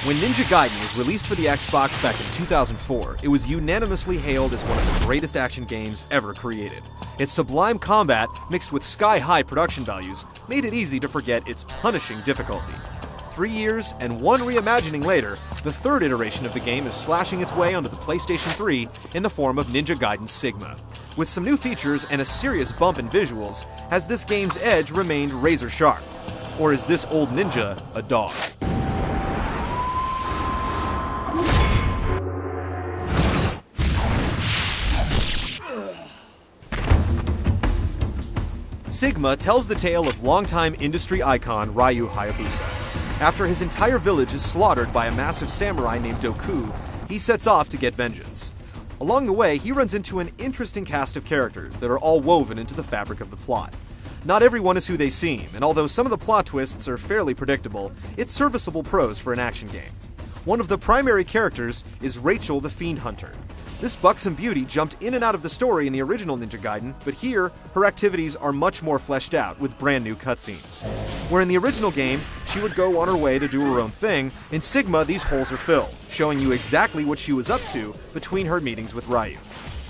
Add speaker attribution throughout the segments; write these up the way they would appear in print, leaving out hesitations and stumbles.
Speaker 1: When Ninja Gaiden was released for the Xbox back in 2004, it was unanimously hailed as one of the greatest action games ever created. Its sublime combat, mixed with sky-high production values, made it easy to forget its punishing difficulty. 3 years and one reimagining later, the third iteration of the game is slashing its way onto the PlayStation 3 in the form of Ninja Gaiden Sigma. With some new features and a serious bump in visuals, has this game's edge remained razor sharp? Or is this old ninja a dog? Sigma tells the tale of longtime industry icon Ryu Hayabusa. After his entire village is slaughtered by a massive samurai named Doku, he sets off to get vengeance. Along the way, he runs into an interesting cast of characters that are all woven into the fabric of the plot. Not everyone is who they seem, and although some of the plot twists are fairly predictable, it's serviceable prose for an action game. One of the primary characters is Rachel the Fiend Hunter. This buxom beauty jumped in and out of the story in the original Ninja Gaiden, but here, her activities are much more fleshed out with brand new cutscenes. Where in the original game, she would go on her way to do her own thing, in Sigma these holes are filled, showing you exactly what she was up to between her meetings with Ryu.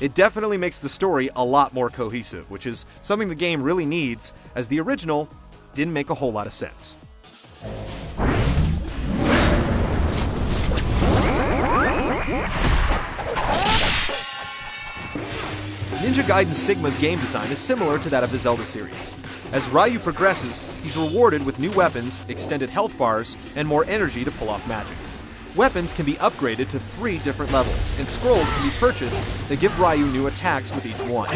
Speaker 1: It definitely makes the story a lot more cohesive, which is something the game really needs, as the original didn't make a whole lot of sense. Ninja Gaiden Sigma's game design is similar to that of the Zelda series. As Ryu progresses, he's rewarded with new weapons, extended health bars, and more energy to pull off magic. Weapons can be upgraded to 3 different levels, and scrolls can be purchased that give Ryu new attacks with each one.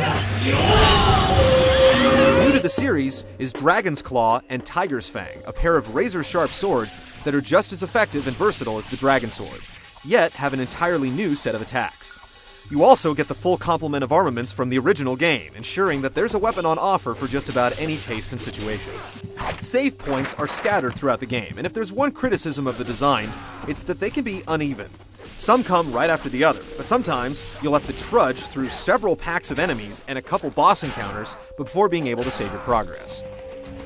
Speaker 1: New to the series is Dragon's Claw and Tiger's Fang, a pair of razor-sharp swords that are just as effective and versatile as the Dragon Sword, yet have an entirely new set of attacks. You also get the full complement of armaments from the original game, ensuring that there's a weapon on offer for just about any taste and situation. Save points are scattered throughout the game, and if there's one criticism of the design, it's that they can be uneven. Some come right after the other, but sometimes you'll have to trudge through several packs of enemies and a couple boss encounters before being able to save your progress.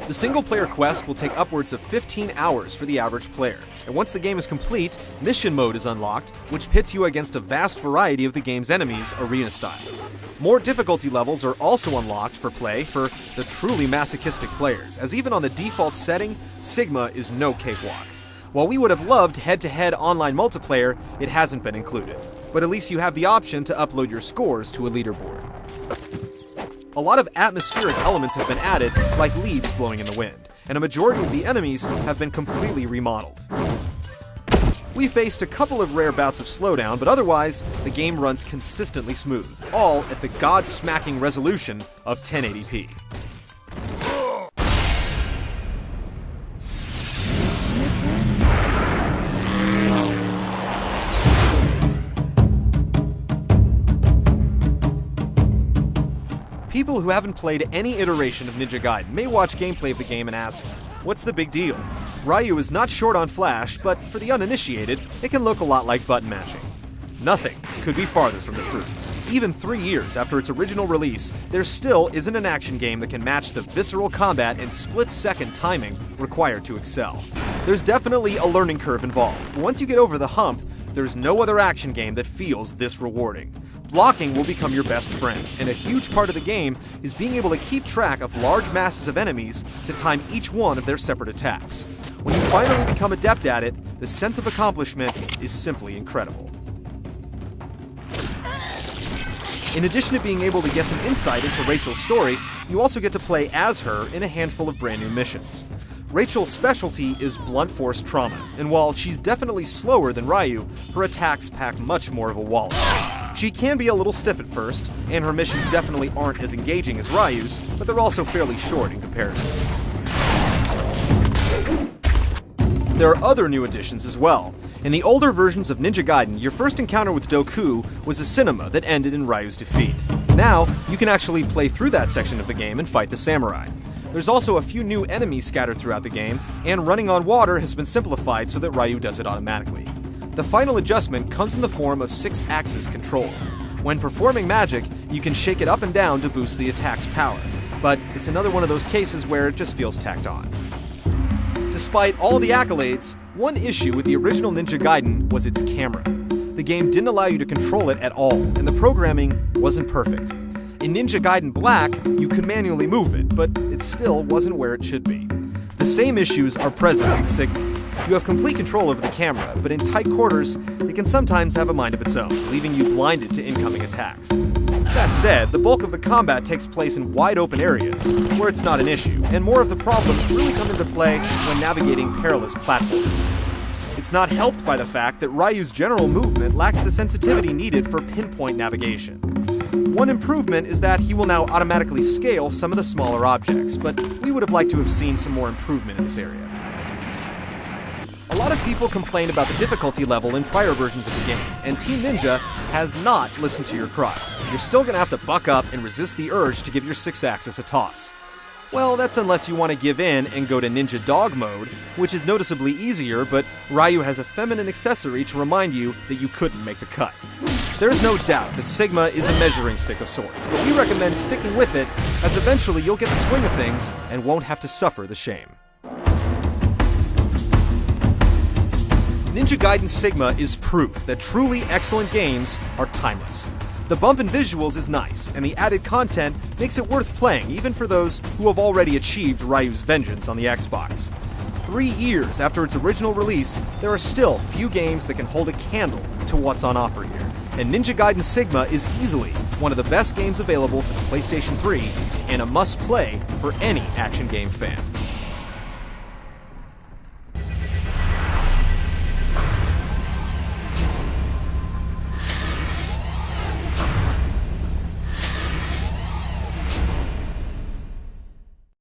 Speaker 1: The single-player quest will take upwards of 15 hours for the average player, and once the game is complete, Mission Mode is unlocked, which pits you against a vast variety of the game's enemies arena-style. More difficulty levels are also unlocked for play for the truly masochistic players, as even on the default setting, Sigma is no cakewalk. While we would have loved head-to-head online multiplayer, it hasn't been included, but at least you have the option to upload your scores to a leaderboard. A lot of atmospheric elements have been added, like leaves blowing in the wind, and a majority of the enemies have been completely remodeled. We faced a couple of rare bouts of slowdown, but otherwise, the game runs consistently smooth, all at the god-smacking resolution of 1080p. People who haven't played any iteration of Ninja Gaiden may watch gameplay of the game and ask, what's the big deal? Ryu is not short on flash, but for the uninitiated, it can look a lot like button mashing. Nothing could be farther from the truth. Even 3 years after its original release, there still isn't an action game that can match the visceral combat and split-second timing required to excel. There's definitely a learning curve involved, but once you get over the hump, there's no other action game that feels this rewarding. Blocking will become your best friend, and a huge part of the game is being able to keep track of large masses of enemies to time each one of their separate attacks. When you finally become adept at it, the sense of accomplishment is simply incredible. In addition to being able to get some insight into Rachel's story, you also get to play as her in a handful of brand new missions. Rachel's specialty is blunt force trauma, and while she's definitely slower than Ryu, her attacks pack much more of a wallop. She can be a little stiff at first, and her missions definitely aren't as engaging as Ryu's, but they're also fairly short in comparison. There are other new additions as well. In the older versions of Ninja Gaiden, your first encounter with Doku was a cinema that ended in Ryu's defeat. Now, you can actually play through that section of the game and fight the samurai. There's also a few new enemies scattered throughout the game, and running on water has been simplified so that Ryu does it automatically. The final adjustment comes in the form of 6-axis control. When performing magic, you can shake it up and down to boost the attack's power, but it's another one of those cases where it just feels tacked on. Despite all the accolades, One issue with the original Ninja Gaiden was its camera. The game didn't allow you to control it at all, and the programming wasn't perfect. In Ninja Gaiden Black, you could manually move it, but it still wasn't where it should be. The same issues are present in Sigma. You have complete control over the camera, but in tight quarters, it can sometimes have a mind of its own, leaving you blinded to incoming attacks. That said, the bulk of the combat takes place in wide open areas, where it's not an issue, and more of the problems really come into play when navigating perilous platforms. It's not helped by the fact that Ryu's general movement lacks the sensitivity needed for pinpoint navigation. One improvement is that he will now automatically scale some of the smaller objects, but we would have liked to have seen some more improvement in this area. A lot of people complained about the difficulty level in prior versions of the game, and Team Ninja has not listened to your cries. You're still gonna have to buck up and resist the urge to give your 6-axis a toss. Well, that's unless you want to give in and go to Ninja Dog mode, which is noticeably easier, but Ryu has a feminine accessory to remind you that you couldn't make the cut. There's no doubt that Sigma is a measuring stick of sorts, but we recommend sticking with it, as eventually you'll get the swing of things and won't have to suffer the shame. Ninja Gaiden Sigma is proof that truly excellent games are timeless. The bump in visuals is nice, and the added content makes it worth playing even for those who have already achieved Ryu's vengeance on the Xbox. 3 years after its original release, there are still few games that can hold a candle to what's on offer here, and Ninja Gaiden Sigma is easily one of the best games available for the PlayStation 3 and a must-play for any action game fan.